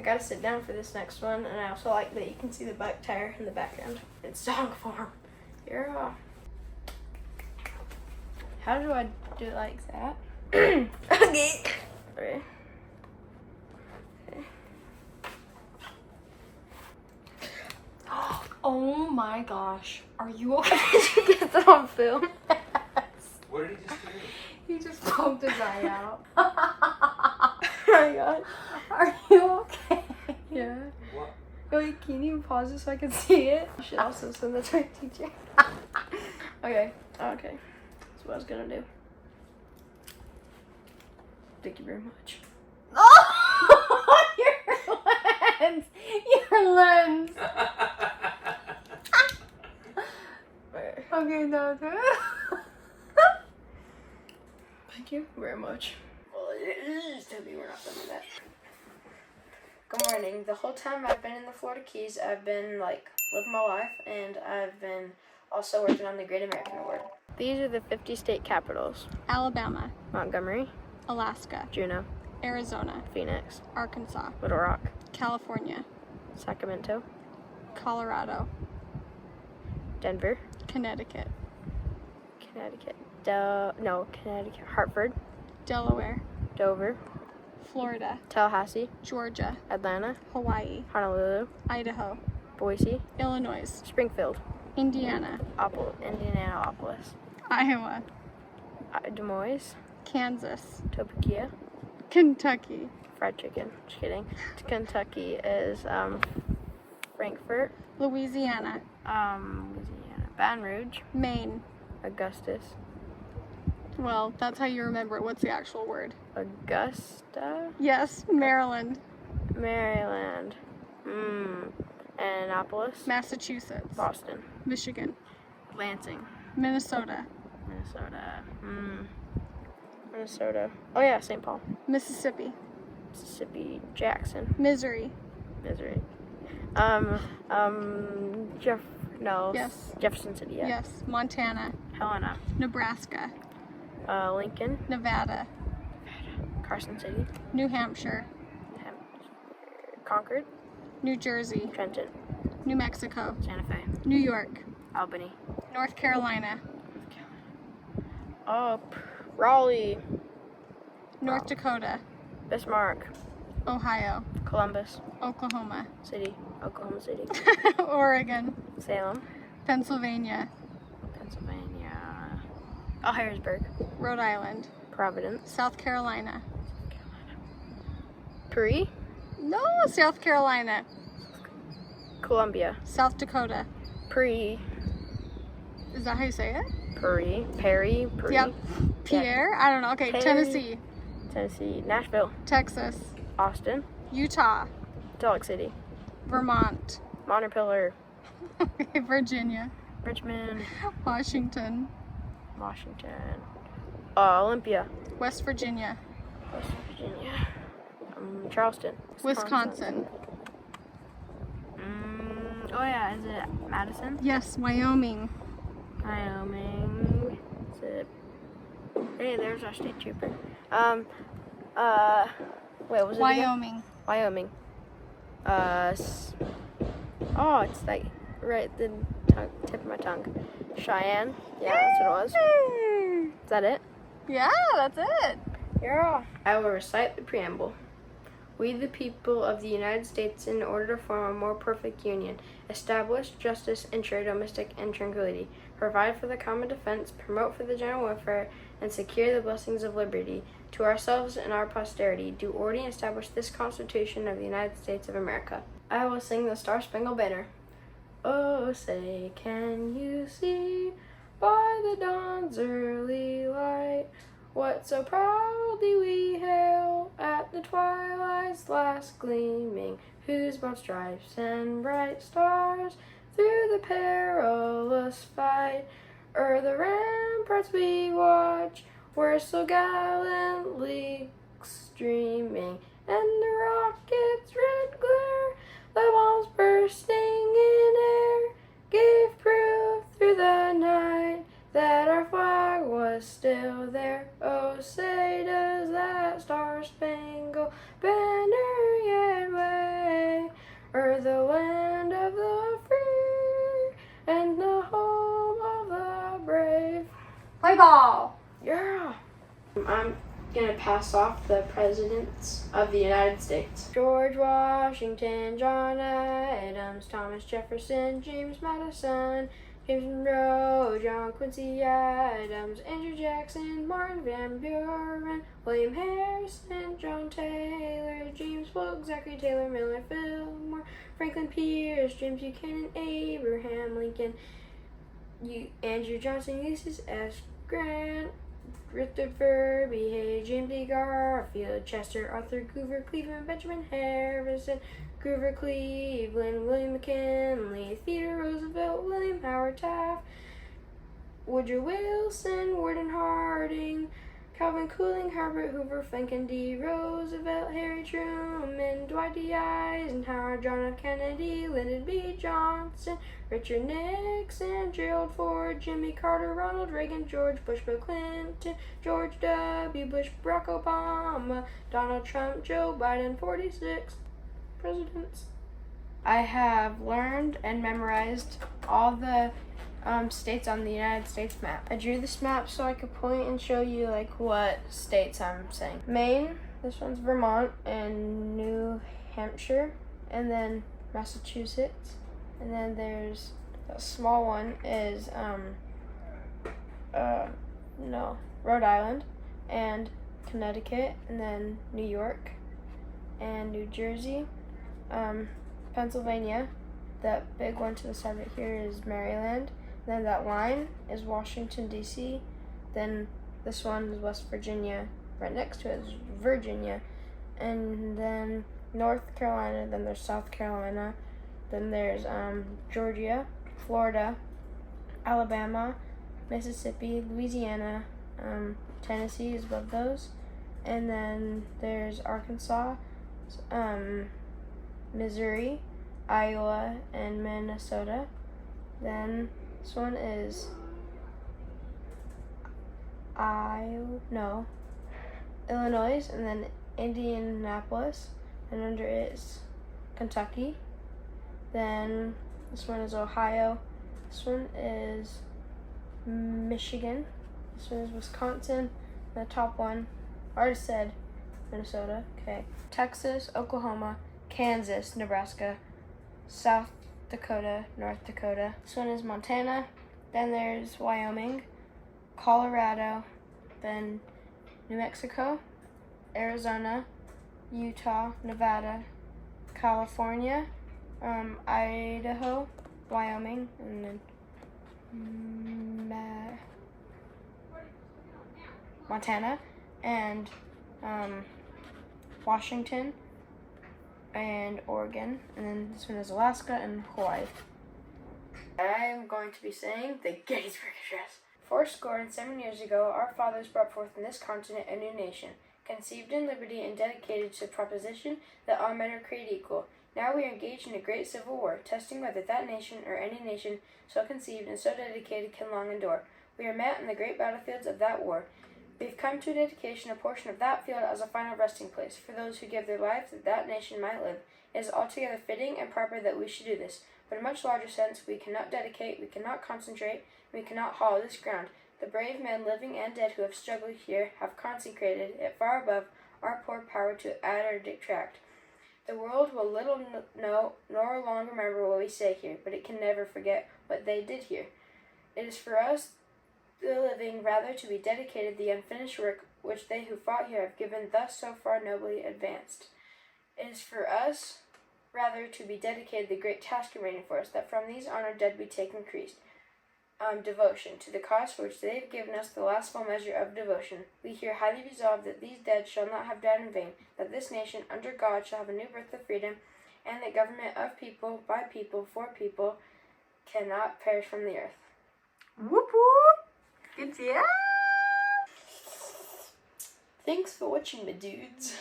gotta sit down for this next one, and I also like that you can see the bike tire in the background. It's dog form. Yeah. How do I do it like that? Okay. Okay. Oh my gosh. Are you okay? Did you get that on film? Yes. What did he just do? He just poked his eye out. Oh my god. Are you okay? Yeah. What? Wait, can you pause it so I can see it? I should also send that to my teacher. Okay. Okay. That's what I was gonna do. Thank you very much. Oh! Your lens! Your lens! Okay, now do it. Thank you very much. Well, tell me we're not done with that. Good morning. The whole time I've been in the Florida Keys, I've been like living my life, and I've been also working on the Great American Award. These are the 50 state capitals: Alabama, Montgomery, Alaska, Juneau, Arizona, Phoenix, Arkansas, Little Rock, California, Sacramento, Colorado, Denver, Connecticut, Connecticut, Hartford, Delaware, Dover, Florida, Tallahassee, Georgia, Atlanta, Hawaii, Honolulu, Idaho, Boise, Illinois, Springfield, Indiana, Indianapolis, Iowa, Des Moines, Kansas, Topeka, Kentucky, fried chicken. Just kidding. Kentucky is Frankfurt, Louisiana, Baton Rouge, Maine. Augustus, Well, that's how you remember it. What's the actual word? Augusta, Yes, Maryland, Maryland, Annapolis, Massachusetts, Boston, Michigan, Lansing, Minnesota, Minnesota. Oh yeah, St. Paul, Mississippi, Mississippi, Jackson, Missouri, Missouri. Yes. Jefferson City, yeah. Yes, Montana, Helena, Nebraska, Lincoln, Nevada, Carson City, New Hampshire, Concord, New Jersey, Trenton, New Mexico, Santa Fe, New York, Albany, North Carolina, Raleigh, North Dakota, Bismarck, Ohio, Columbus, Oklahoma, Oklahoma City, Oregon, Salem, Pennsylvania, Pennsylvania, Harrisburg, Rhode Island, Providence, South Carolina. Perry, No, South Carolina, Columbia, South Dakota. Perry, Is that how you say it? Perry, Yep. Pierre? I don't know. Okay, Perry. Tennessee, Nashville, Texas, Austin, Utah, Salt Lake City, Vermont, Montefiore, Virginia, Richmond, Washington, Olympia, West Virginia, West Virginia, Charleston, Wisconsin. Is it Madison? Yes, Wyoming. Wyoming. Is it? Hey, there's our state trooper. Wait, what was it again? Wyoming. It's like right at the tip of my tongue. Cheyenne. Yeah, that's what it was. Is that it? Yeah, that's it. Yeah. I will recite the preamble. We, the people of the United States, in order to form a more perfect union, establish justice, ensure domestic and tranquility, provide for the common defense, promote for the general welfare, and secure the blessings of liberty, to ourselves and our posterity, do order and establish this Constitution of the United States of America. I will sing the Star-Spangled Banner. Oh, say, can you see by the dawn's early light what so proudly we hail at the twilight's last gleaming, whose broad stripes and bright stars through the perilous fight o'er the ramparts we watch were so gallantly streaming, and the rocket's red glare, the bombs bursting in air, gave proof through the night that our flag was still there. Oh, say does that star-spangled banner yet wave? Play ball. Yeah. I'm gonna pass off the presidents of the United States. George Washington, John Adams, Thomas Jefferson, James Madison, James Monroe, John Quincy Adams, Andrew Jackson, Martin Van Buren, William Harrison, John Taylor, James Polk, Zachary Taylor, Miller Fillmore, Franklin Pierce, James Buchanan, Abraham Lincoln, Andrew Johnson, Ulysses S. Grant, Rutherford B. Hayes, James E. Garfield, Chester Arthur, Grover Cleveland, Benjamin Harrison, Grover Cleveland, William McKinley, Theodore Roosevelt, William Howard Taft, Woodrow Wilson, Warden Harding, Calvin Coolidge, Herbert Hoover, Franklin D. Roosevelt, Harry Truman, Dwight D. Eisenhower, John F. Kennedy, Lyndon B. Johnson, Richard Nixon, Gerald Ford, Jimmy Carter, Ronald Reagan, George Bush, Bill Clinton, George W. Bush, Barack Obama, Donald Trump, Joe Biden, 46 presidents. I have learned and memorized all the states on the United States map. I drew this map so I could point and show you like what states I'm saying. Maine, this one's Vermont, and New Hampshire, and then Massachusetts, and then there's a small one is Rhode Island, and Connecticut, and then New York, and New Jersey, Pennsylvania. That big one to the side right here is Maryland. Then that line is Washington, D.C. Then this one is West Virginia. Right next to it is Virginia. And then North Carolina. Then there's South Carolina. Then there's Georgia, Florida, Alabama, Mississippi, Louisiana, Tennessee is above those. And then there's Arkansas, Missouri, Iowa, and Minnesota. Then this one is Illinois, and then Indianapolis, and under it is Kentucky. Then this one is Ohio. This one is Michigan. This one is Wisconsin. And the top one, I already said Minnesota. Okay. Texas, Oklahoma, Kansas, Nebraska, South Dakota, North Dakota. This one is Montana. Then there's Wyoming, Colorado, then New Mexico, Arizona, Utah, Nevada, California, Idaho, Wyoming, and then Montana, and Washington, and Oregon, and then this one is Alaska and Hawaii. I am going to be saying the Gettysburg Address. 407 years ago, our fathers brought forth in this continent a new nation, conceived in liberty and dedicated to the proposition that all men are created equal. Now we are engaged in a great civil war, testing whether that nation or any nation so conceived and so dedicated can long endure. We are met in the great battlefields of that war. We have come to dedicate a portion of that field as a final resting place for those who give their lives that that nation might live. It is altogether fitting and proper that we should do this, but in a much larger sense we cannot dedicate, we cannot concentrate, we cannot hollow this ground. The brave men, living and dead, who have struggled here, have consecrated it far above our poor power to add or detract. The world will little know nor long remember what we say here, but it can never forget what they did here. It is for us, the living, rather to be dedicated the unfinished work which they who fought here have given thus so far nobly advanced. It is for us, rather, to be dedicated the great task remaining for us, that from these honored dead we take increased devotion to the cause for which they have given us the last full measure of devotion. We here highly resolve that these dead shall not have died in vain, that this nation, under God, shall have a new birth of freedom, and that government of people, by people, for people, cannot perish from the earth. Whoop whoop! Good job! Thanks for watching, my dudes.